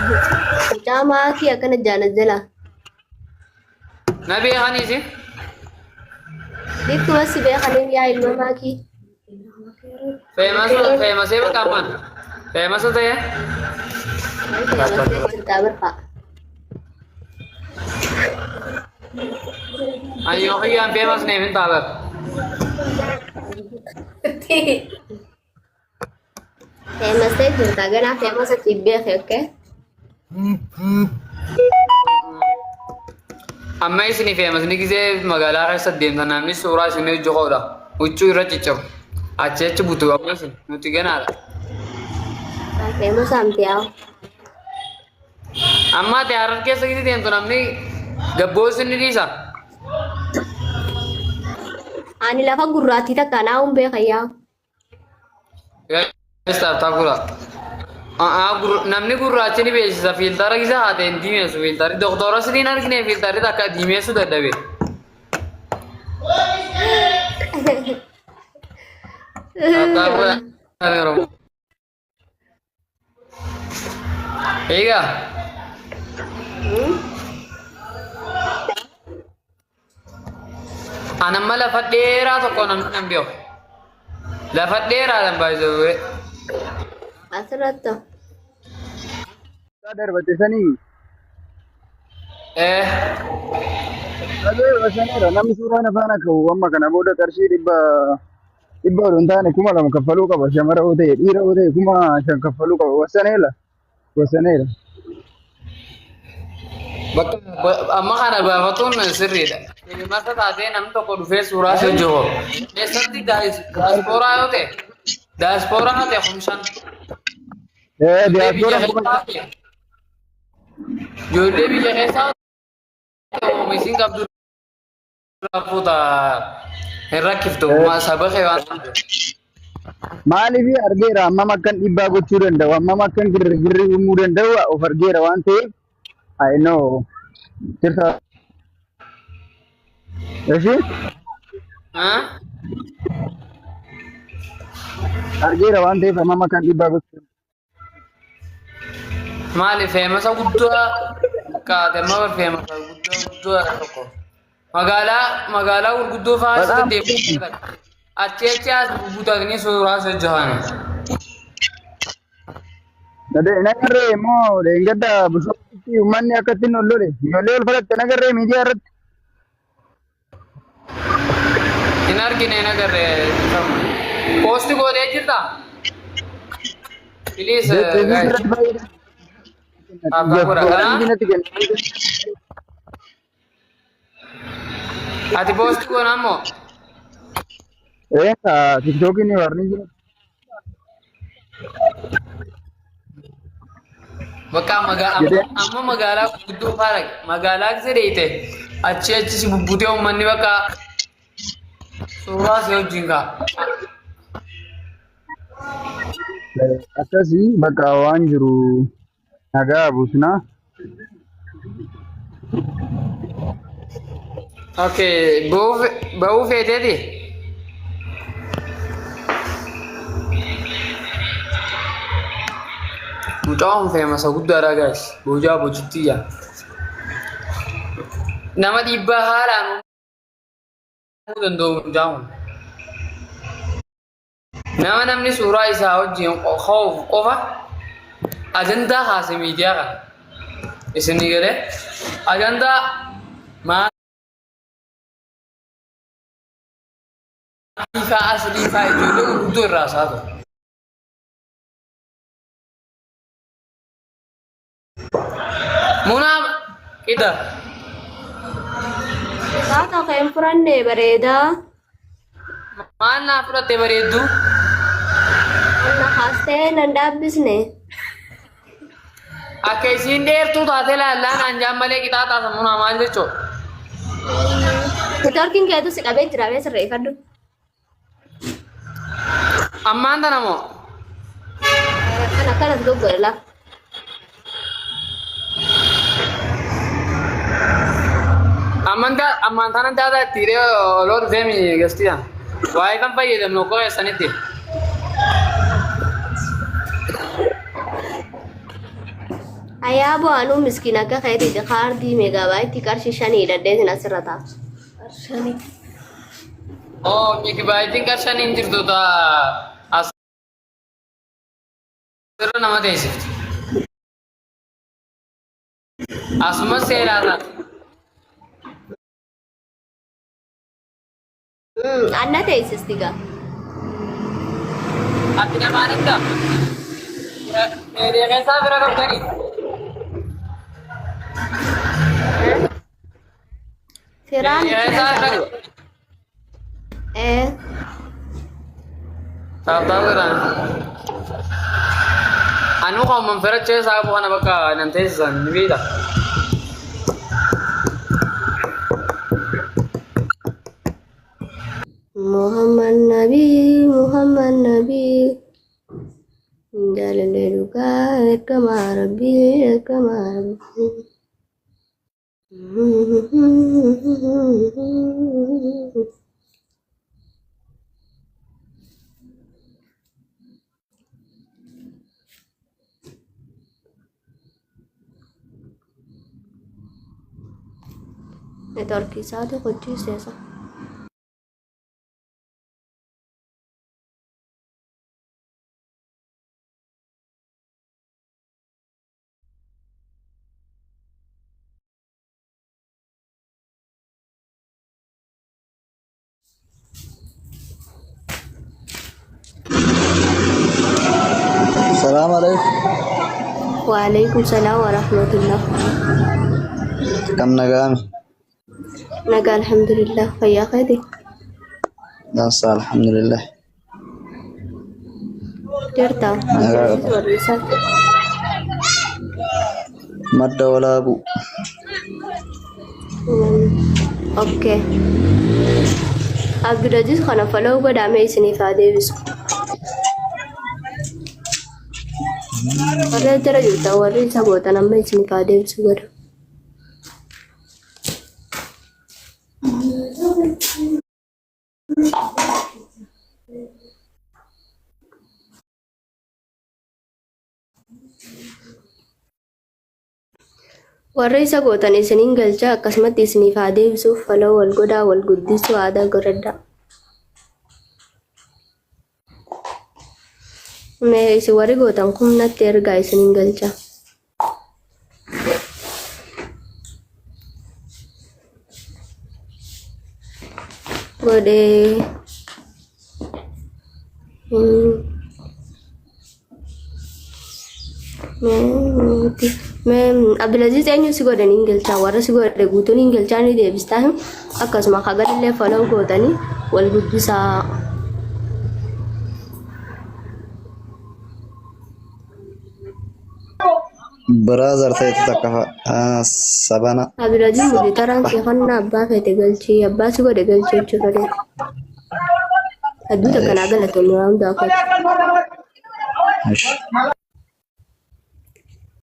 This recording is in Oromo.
Mucaa kii akkana jaalajala. Nabi Hanisi. Dikku masih beekaniin yaa ilma maakii. Famous ya kapan? Famous tuh ya? Cerita berpak. Ayo yang famous nih minta ber. Famous deh cerita gana famous tibet ya oke. Amma isini famous nih kisah magala rasa dem tanam nih surah sini juga udah. Ucu ira cicok. Aceh butuh apa sih? Nuti gana ada. Famous ampiao. Amma tiaran kes gitu dem tanam nih gabbos ini bisa. Ani lafa gurraatti takka naa umbee kayyaa. Ya, start aku lah. Namni gurraachi ni beeksisa filtara isa haateen diimeessu filtari doktora siniin argine filtari takka diimeessu dadhabe. Egaa. Anamma lafa dheeraa tokko namni beeku. Lafa dheeraadhaan baay'ee. Asirratto. Darbate sanii. Sanira namni suuraan afaan akka amma kana booda qarshii dhibba odoo taane 2,000 kaffaluu qaba. Shamara yoo ta'e dhiira yoo ta'e 5,000 kaffaluu qaba. Wasaneera. Bakka amma kana baafatuun sirriidha. Masa taatee namni tokko dhufee suuraa ishee jiru. Keessatti daaspooraa yoo ta'e daaspooraa yoo ta'e kumshan. Diyaaspoora Ijoollee biyya keessaa oomishni qabdu fuuta hin rakkiftu saba kee waan maaliif argeera hammam akkan dhiibbaa gochuu danda'u hammam akkan girri uumuu danda'u of argeera waan ta'eef I know sirta eshi argeera waan ta'eef hammam akkan dhiibbaa gochuu maali feemasa guddaa kaate amma feemasa guddaa tokko magaalaa gurguddoo fa'aa deemu achi as butatanii suuraa isa jahan. Nagarree immoo leengadda busootti uummanni akkatti hin ollole ijoollee ol fudhatte nagarree miidiyaa irratti. Hin argine nagarree poosti godhee jirta. Please guys. Ati poosti goona ammoo? TikTokiin warri jiru. Bakka amma magaalaa guddoo fa'aa magaalaa keessa achi si bubbutee uummanni bakka suuraa si wajjin ka'a. Akkasii bakka waan jiru nagaa buusnaa. Okay, bau feeteeti. Mucaan feemasa guddaadha guys. Bojaa bojittiya. Nama dhiibbaa haalaan uumuu danda'u mucaan. Nama namni suuraa isaa wajjin qofa ajandaa haase miidiyaa kana. Isin galee ajandaa Ifa asli ifa ijoollee gurguddoo irraa saatu. Munaa qida. Taata kan hin furanne bareedaa. Maal naa fudhatte bareeddu? Anna haastee nan dhaabbisne. Akka isiin dheertuu taate laallaan anjaan malee qixaaxaa sammunaa maal jechuu? Neetworkiin keetu si qabee jira mee sirreeffadhu. Ammaan tana moo? Kan akkanas goggola. Ammaan tana taata ittiiree oloo dhufee mi gastiidha. Waa'ee kan fayyadamnu okkoo keessanitti. Ayaabo anuu miskiina akka keetiiti kaardii meegaabaayittii qarshii 5 hidhadheetiin asirra taa'u. Qarshanii. Oh, meegaabaayittiin qarshanii hin jirtu ta'a. Asirra nama teessifti. Asuma seeraa ta'a. Anna teessisti gaa. Ati namaan hin ta'a. Keessaa bira qabdanii. Firaan Tahu kan? Anu kau memferet cewek saya bukan apa nanti san beda. Muhammad Nabi Jalan duka kemarabi Network satu kunci sesa. السلام عليكم. Waalaikumsalam warahmatullah. كم نقام؟ Naga alhamdulillah kaya kadi. نص الحمد لله. Dirta. Warisan. مد ولا أبو. Okay. Abdul Aziz kana follow go dame isini Davis. Warra jara jirta warri saboota nama isini Davis godha. Warra isa gootan isiniin galcha akkasumatti isiniif haa deebisuuf faloo wal godhaa wal guddisuu aadaa godhadhaa. Mee isin warri gootan kun natti ergaa isiniin galcha. Godhee Abdulaziz eenyu si godhan ingilchaa warra si godhe guutuun ingilchaa ni deebistaa akkasuma kagalillee follow gootanii wal guddisaa. برازر تتكفى سبنا. Abdulaziz mudi taraan si qonna abbaa feete galchii abbaa si godhe galchii jechuudha. Adduu takkanaa galatoonni waan hundaa ماشي.